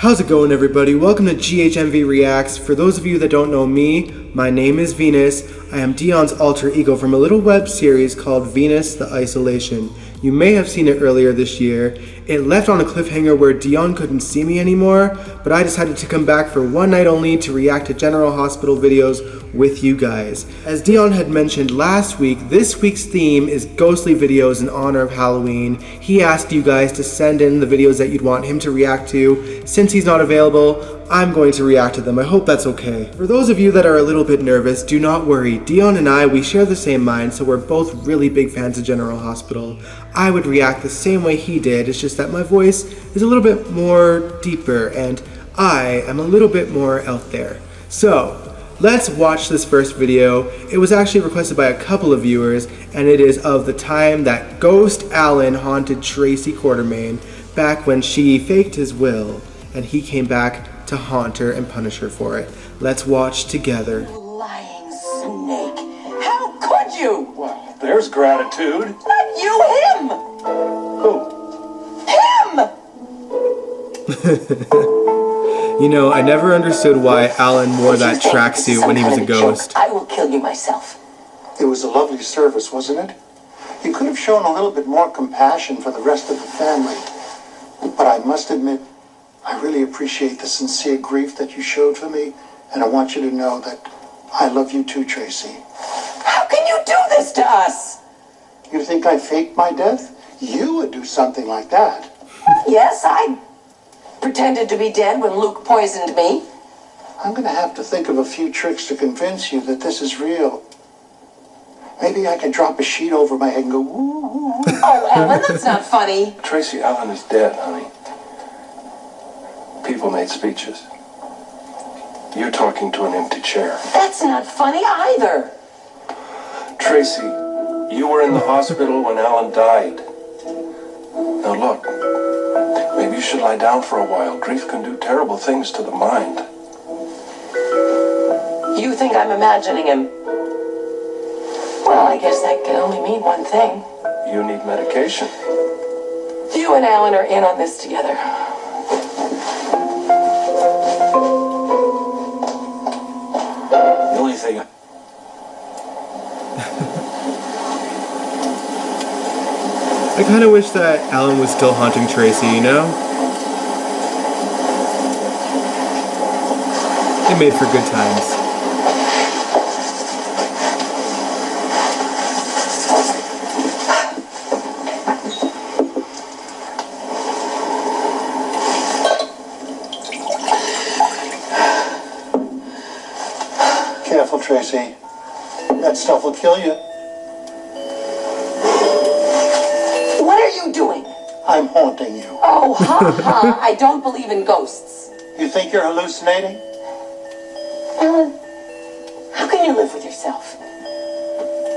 How's it going, everybody? Welcome to GHMV Reacts. For those of you that don't know me, my name is Venus. I am Deon's alter ego from a little web series called Venus the Isolation. You may have seen it earlier this year. It left on a cliffhanger where Deon couldn't see me anymore, but I decided to come back for one night only to react to General Hospital videos with you guys. As Deon had mentioned last week, this week's theme is ghostly videos in honor of Halloween. He asked you guys to send in the videos that you'd want him to react to. Since he's not available, I'm going to react to them. I hope that's okay. For those of you that are a little bit nervous, do not worry. Deon and I, we share the same mind, so we're both really big fans of General Hospital. I would react the same way he did, it's just that my voice is a little bit more deeper and I am a little bit more out there. So, let's watch this first video. It was actually requested by a couple of viewers, and it is of the time that Ghost Alan haunted Tracy Quartermain back when she faked his will, and he came back to haunt her and punish her for it. Let's watch together. You lying snake. How could you? Well, there's gratitude. Not you, him! Who? Him! You know, I never understood why Alan wore that tracksuit when he was a ghost. I will kill you myself. It was a lovely service, wasn't it? You could have shown a little bit more compassion for the rest of the family. But I must admit, I really appreciate the sincere grief that you showed for me, and I want you to know that I love you too, Tracy. How can you do this to us? You think I faked my death? You would do something like that. Yes, I pretended to be dead when Luke poisoned me. I'm going to have to think of a few tricks to convince you that this is real. Maybe I can drop a sheet over my head and go, woo. Oh, Alan, that's not funny. Tracy Allen is dead, honey. People made speeches. You're talking to an empty chair. That's not funny either. Tracy, you were in the hospital when Alan died. Now look, maybe you should lie down for a while. Grief can do terrible things to the mind. You think I'm imagining him? Well, I guess that can only mean one thing. You need medication. You and Alan are in on this together. The only thing... I kind of wish that Alan was still haunting Tracy, you know? It made for good times. Careful, Tracy. That stuff will kill you. What are you doing? I'm haunting you. Oh, ha ha. I don't believe in ghosts. You think you're hallucinating? Alan, how can you live with yourself?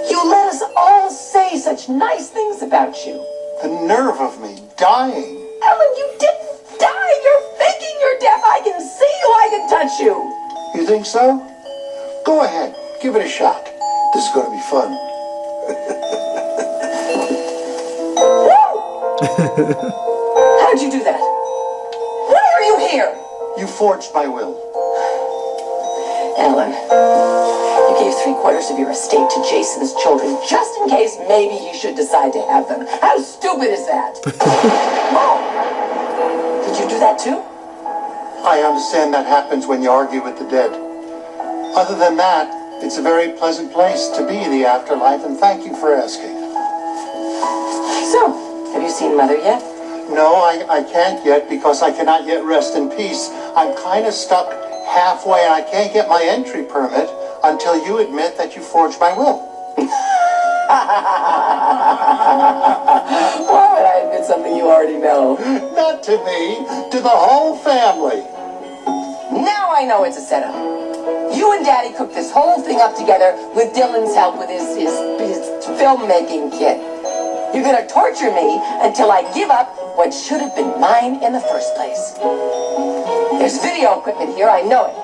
You let us all say such nice things about you. The nerve of me dying. Alan, you didn't die. You're faking your death. I can see you. I can touch you. You think so? Go ahead. Give it a shot. This is going to be fun. How'd you do that? Why are you here? You forged my will. Alan, you gave 3/4 of your estate to Jason's children just in case maybe he should decide to have them. How stupid is that? Oh, did you do that too? I understand that happens when you argue with the dead. Other than that, it's a very pleasant place to be, the afterlife, and thank you for asking. So, have you seen Mother yet? No, I can't yet because I cannot yet rest in peace. I'm kind of stuck halfway and I can't get my entry permit until you admit that you forged my will. Why would I admit something you already know? Not to me, to the whole family. Now I know it's a setup. You and Daddy cooked this whole thing up together with Dylan's help with his filmmaking kit. You're gonna torture me until I give up what should have been mine in the first place. There's video equipment here, I know it.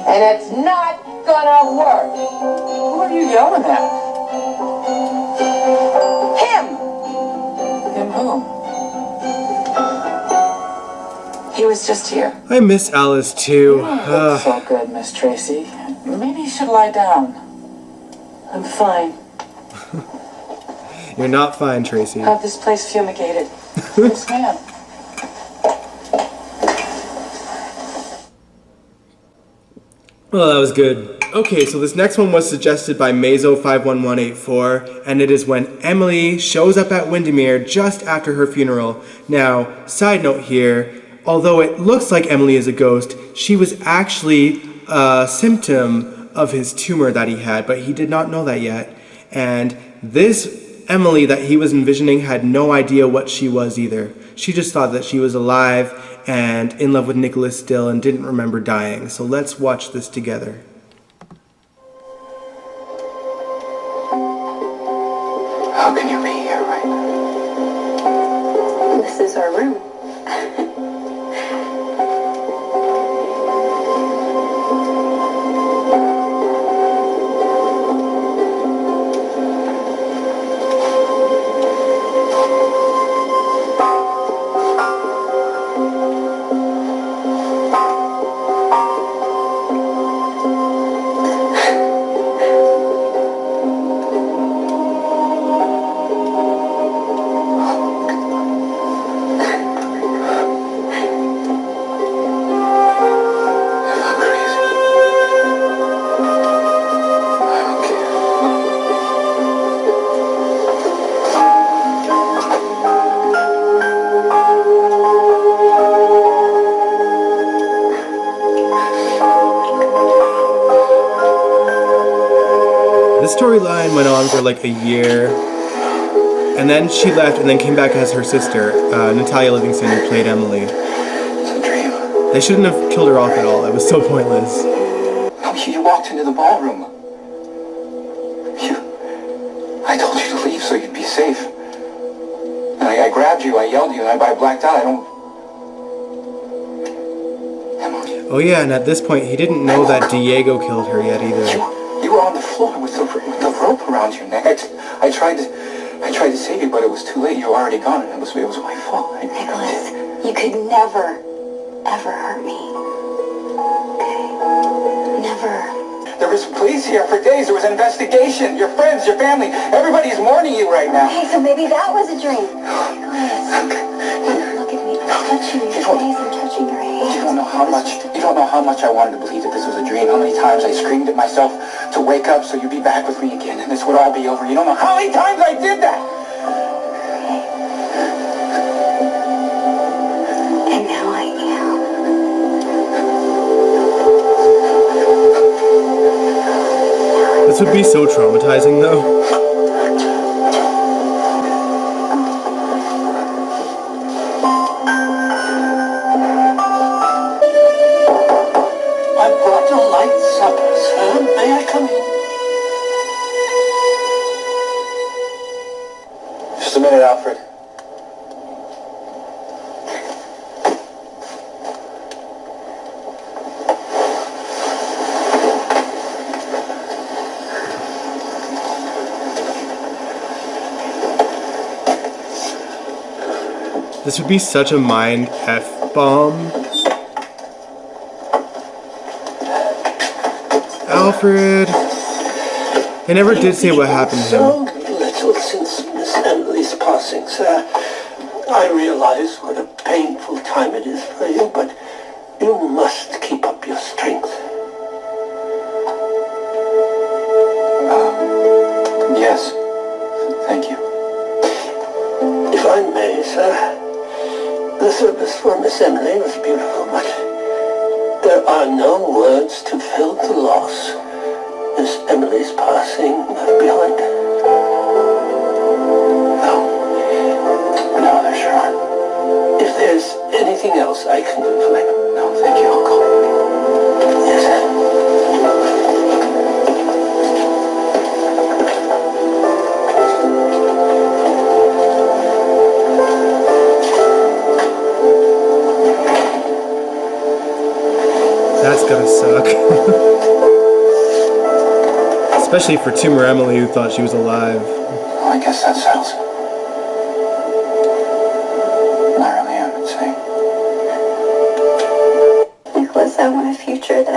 And it's not gonna work. Who are you yelling at? Him! Him who? He was just here. I miss Alice too. You don't look so good, Miss Tracy. Maybe you should lie down. I'm fine. You're not fine, Tracy. Have this place fumigated. Yes, ma'am. Well, that was good. Okay, so this next one was suggested by Mazo51184, and it is when Emily shows up at Windermere just after her funeral. Now, side note here, although it looks like Emily is a ghost, she was actually a symptom of his tumor that he had, but he did not know that yet. And this Emily that he was envisioning had no idea what she was either. She just thought that she was alive and in love with Nicholas still and didn't remember dying. So let's watch this together. How can you be here right now? This is our room. Storyline went on for like a year, and then she left and then came back as her sister, Natalia Livingston, who played Emily. It's a dream. They shouldn't have killed her off at all. It was so pointless. No, you walked into the ballroom. I told you to leave so you'd be safe. And I grabbed you, I yelled at you, and I blacked out. Emily. Oh yeah, and at this point, he didn't know that Diego killed her yet either. You were on the floor with the rope around your neck. I tried to save you, but it was too late. You were already gone, and it was my fault. Nicholas, you could never, ever hurt me. Okay? Never. There was police here for days. There was an investigation. Your friends, your family, everybody's mourning you right now. Okay, so maybe that was a dream. Nicholas, look at me. I'm touching your face. I'm touching your hands. You don't know how much I wanted to believe that this was a dream. How many times I screamed at myself to wake up so you'd be back with me again, and this would all be over. You don't know how many times I did that. And now I am. This would be so traumatizing though. I brought the lights up, sir. May I come in? Just a minute, Alfred. This would be such a mind F-bomb. Alfred. They never did say what happened to So him. little since Miss Emily's passing, sir. I realize what a painful time it is for you, but you must keep up your strength. Yes. Thank you. If I may, sir, the service for Miss Emily was beautiful, but there are no words to fill the loss Miss Emily's passing left behind. No, there sure aren't. If there's anything else I can do for you. No, thank you, Uncle. Yes, sir. That's gonna suck. Especially for Tumor Emily, who thought she was alive. Well, I guess that settles it. I really am insane.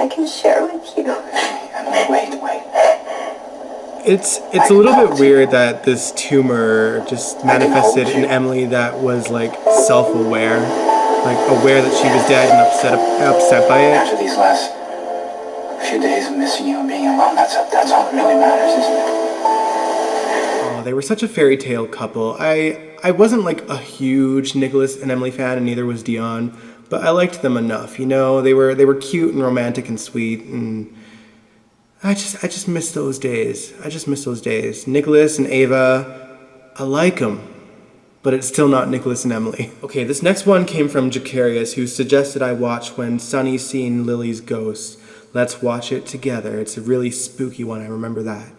I can share with you. Wait. It's a little bit weird that this tumor just manifested in Emily that was like self-aware, like aware that she was dead and upset by it. After these last few days of missing you and being alone, that's all that really matters, isn't it? Oh, they were such a fairy tale couple. I wasn't like a huge Nicholas and Emily fan, and neither was Deon, but I liked them enough. You know, they were cute and romantic and sweet, and I just miss those days. I just miss those days. Nicholas and Ava, I like them, but it's still not Nicholas and Emily. Okay, this next one came from Jacarius, who suggested I watch When Sunny's Seen Lily's Ghost. Let's watch it together. It's a really spooky one, I remember that.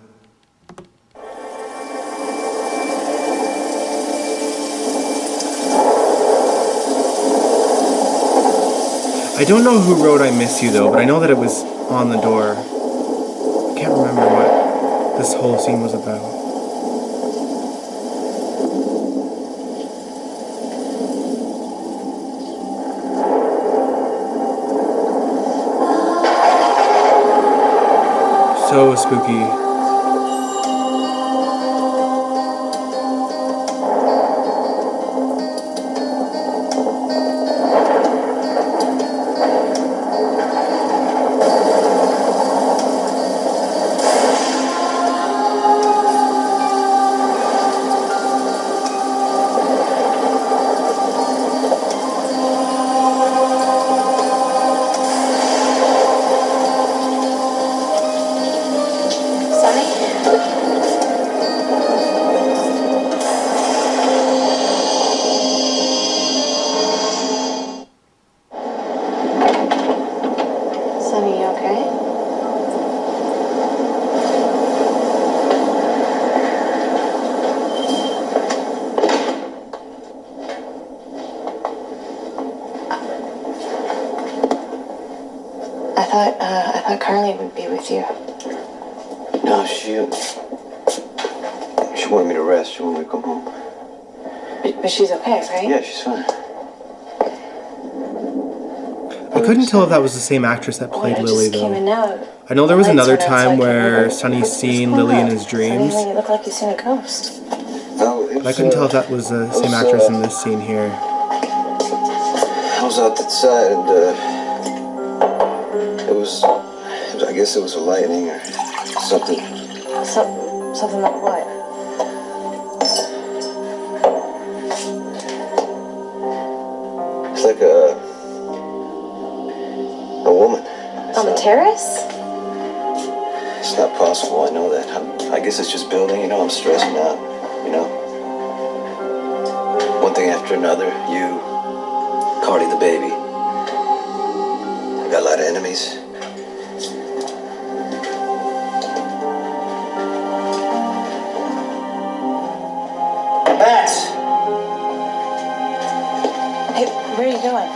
I don't know who wrote I Miss You though, but I know that it was on the door. I can't remember what this whole scene was about. So spooky. I thought Carly would be with you. No, she wanted me to rest. She wanted me to come home. But she's okay, right? Yeah, she's fine. I couldn't tell if that was the same actress that played Lily, though. Out. I know there was another time where Sonny's seen Lily in his dreams. Suddenly you look like you've seen a ghost. No, But I couldn't tell if that was the same actress in this scene here. I was out that side and I guess it was a lightning or something. Something like what? It's like a woman. On the terrace? It's not possible, I know that. I guess it's just building, you know, I'm stressing out, you know. One thing after another, you, Cardi the baby. I got a lot of enemies. Max! Hey, where are you going?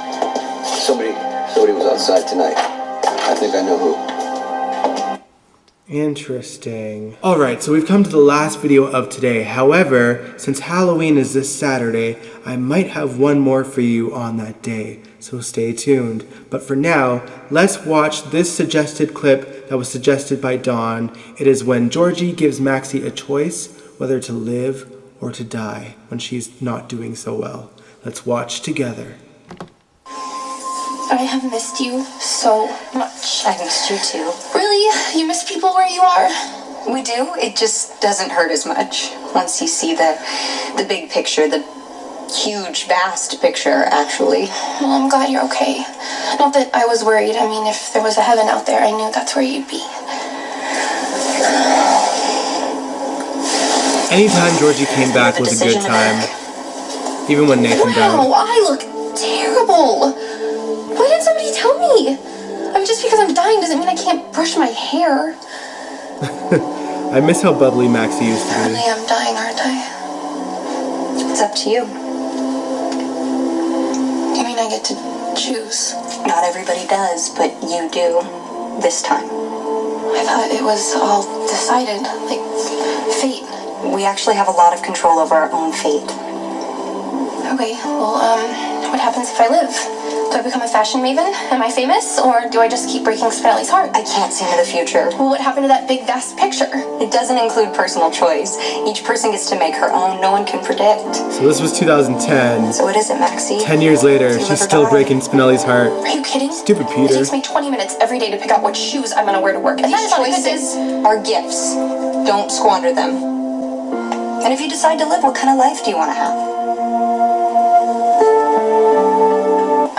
Somebody was outside tonight. I think I know who. Interesting. Alright, so we've come to the last video of today. However, since Halloween is this Saturday, I might have one more for you on that day. So stay tuned. But for now, let's watch this suggested clip that was suggested by Dawn. It is when Georgie gives Maxie a choice whether to live or to die when she's not doing so well. Let's watch together. I have missed you so much. I missed you too. Really? You miss people where you are? We do. It just doesn't hurt as much once you see the big picture, the huge, vast picture, actually. Well, I'm glad you're okay. Not that I was worried. I mean, if there was a heaven out there, I knew that's where you'd be. Anytime Georgie came back was a good time. Even when Nathan died. Wow, I look terrible. Why didn't somebody tell me? I mean, just because I'm dying doesn't mean I can't brush my hair. I miss how bubbly Maxie used to be. Really, I'm dying, aren't I? It's up to you. You mean I get to choose? Not everybody does, but you do this time. I thought it was all decided, like fate. We actually have a lot of control over our own fate. Okay, well, What happens if I live? Do I become a fashion maven? Am I famous? Or do I just keep breaking Spinelli's heart? I can't see into the future. Well, what happened to that big, vast picture? It doesn't include personal choice. Each person gets to make her own. No one can predict. So this was 2010. So what is it, Maxie? 10 years later, she's still breaking Spinelli's heart. Are you kidding? Stupid It Peter. takes me 20 minutes every day to pick out what shoes I'm gonna wear to work. And that These is not a good choices thing. are gifts. Don't squander them. And if you decide to live, what kind of life do you want to have?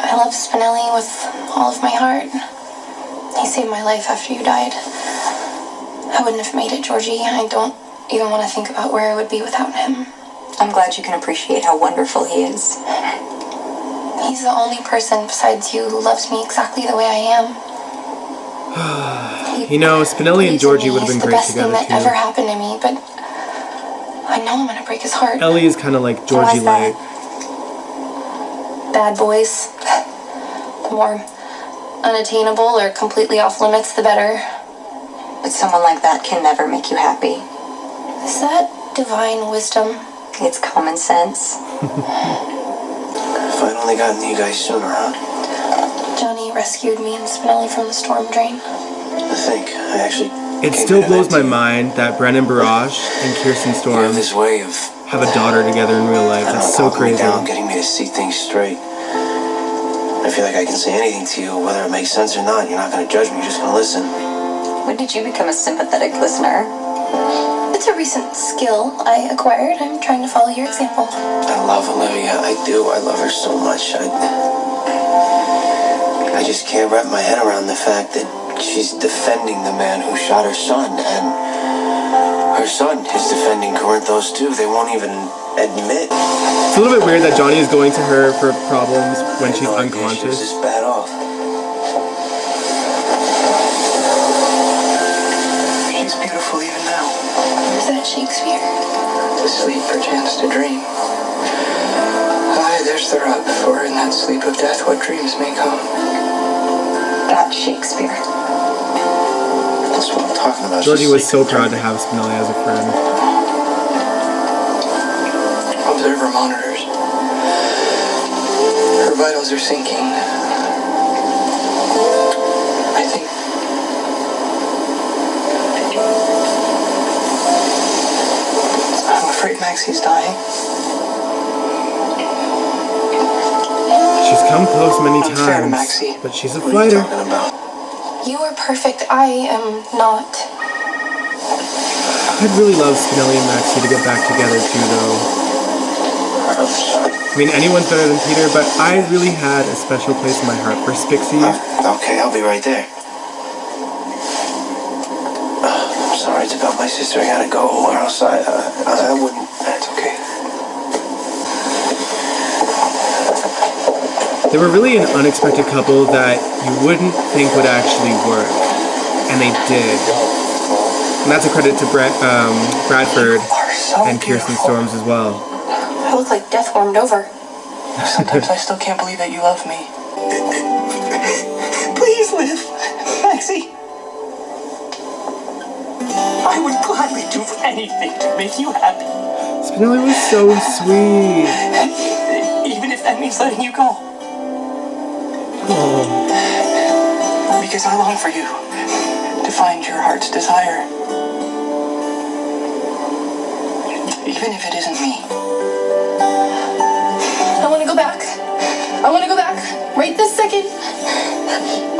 I love Spinelli with all of my heart. He saved my life after you died. I wouldn't have made it, Georgie. I don't even want to think about where I would be without him. I'm glad you can appreciate how wonderful he is. He's the only person besides you who loves me exactly the way I am. You know, Spinelli and Georgie would have been great together, He's the best thing that ever too. happened to me, but I know I'm gonna break his heart. Ellie is kind of like Georgie light. Bad boys. The more unattainable or completely off limits, the better. But someone like that can never make you happy. Is that divine wisdom? It's common sense. If I'd only gotten you guys sooner, huh? Johnny rescued me and Spinelli from the storm drain. I think I actually. It still blows my mind that Brennan Barrage and Kirsten You Storm have this way of have a daughter together in real life. That's so talking me crazy. down, getting me to see things straight. I feel like I can say anything to you, whether it makes sense or not. You're not going to judge me. You're just going to listen. When did you become a sympathetic listener? It's a recent skill I acquired. I'm trying to follow your example. I love Olivia. I do. I love her so much. I just can't wrap my head around the fact that she's defending the man who shot her son, and her son is defending Corinthos too. They won't even admit. It's a little bit weird that Johnny is going to her for problems when she's She was unconscious. just bad off. She's beautiful even now. Is that Shakespeare? To sleep, perchance to dream. Aye, there's the rub, for in that sleep of death what dreams may come. That's Shakespeare. That's what I'm talking about. Georgie She's was so sleeping. proud to have Spinelli as a friend. Observe her monitors. Her vitals are sinking. I think... I'm afraid Maxie's dying. She's come close many Unfair to times, Maxie. but she's a What are you fighter. talking about? You are perfect. I am not. I'd really love Spinelli and Maxie to get back together too, though. I mean, anyone's better than Peter, but I really had a special place in my heart for Spixie. Okay, I'll be right there. I'm sorry, it's about my sister. I gotta go, or else I wouldn't. That's okay. They were really an unexpected couple that you wouldn't think would actually work, and they did. And that's a credit to Bradford and Kirsten Storms as well. I look like death warmed over. Sometimes I still can't believe that you love me. Please live, Maxie. I would gladly do anything to make you happy, Spinelli was so sweet. even if that means letting you go. Oh. Because I long for you to find your heart's desire. Even if it isn't me. I want to go back. I want to go back. Right this second.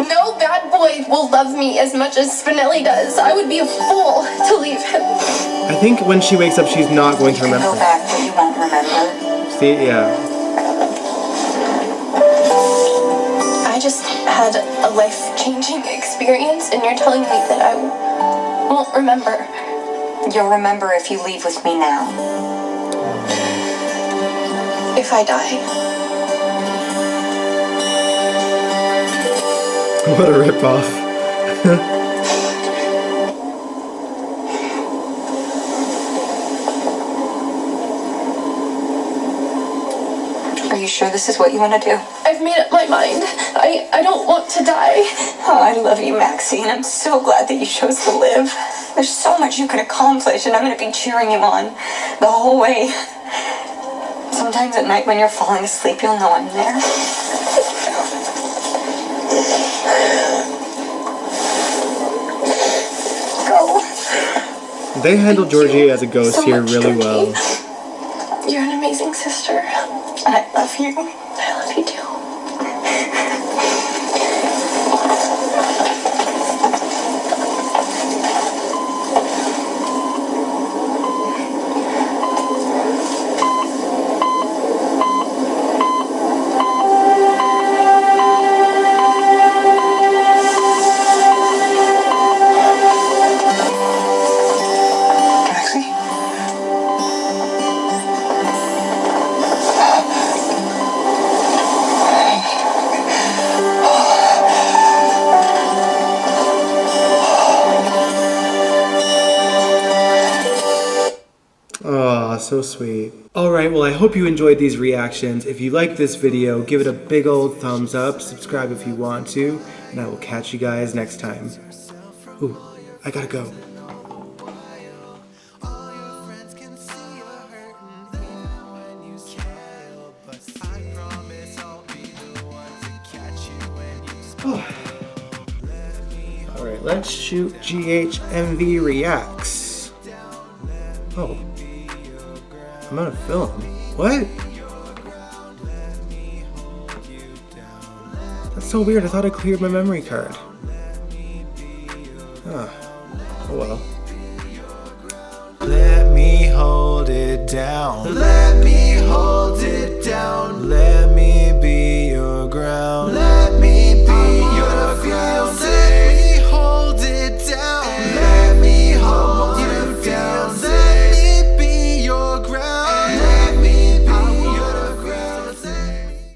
No bad boy will love me as much as Spinelli does. I would be a fool to leave him. I think when she wakes up, she's not going to You can go remember. back, but you won't remember. See, yeah. I just had a life-changing experience, and you're telling me that I won't remember. You'll remember if you leave with me now. If I die. What a ripoff. Are you sure this is what you want to do? I've made up my mind. I don't want to die. Oh, I love you, Maxie, and I'm so glad that you chose to live. There's so much you can accomplish, and I'm going to be cheering you on the whole way. So sometimes at night when you're falling asleep, you'll know I'm there. Go. They handled Georgie as a ghost so here much, really Georgie. well. You're an amazing sister. And I love you. I love you too. Aw, so sweet. Alright, well I hope you enjoyed these reactions. If you like this video, give it a big old thumbs up, subscribe if you want to, and I will catch you guys next time. Ooh, I gotta go. Alright, let's shoot GHMV Reacts. Oh. I'm out of film. What? That's so weird. I thought I cleared my memory card. Oh well. Let me hold it down. Let me hold it down. Let me be your ground. Let me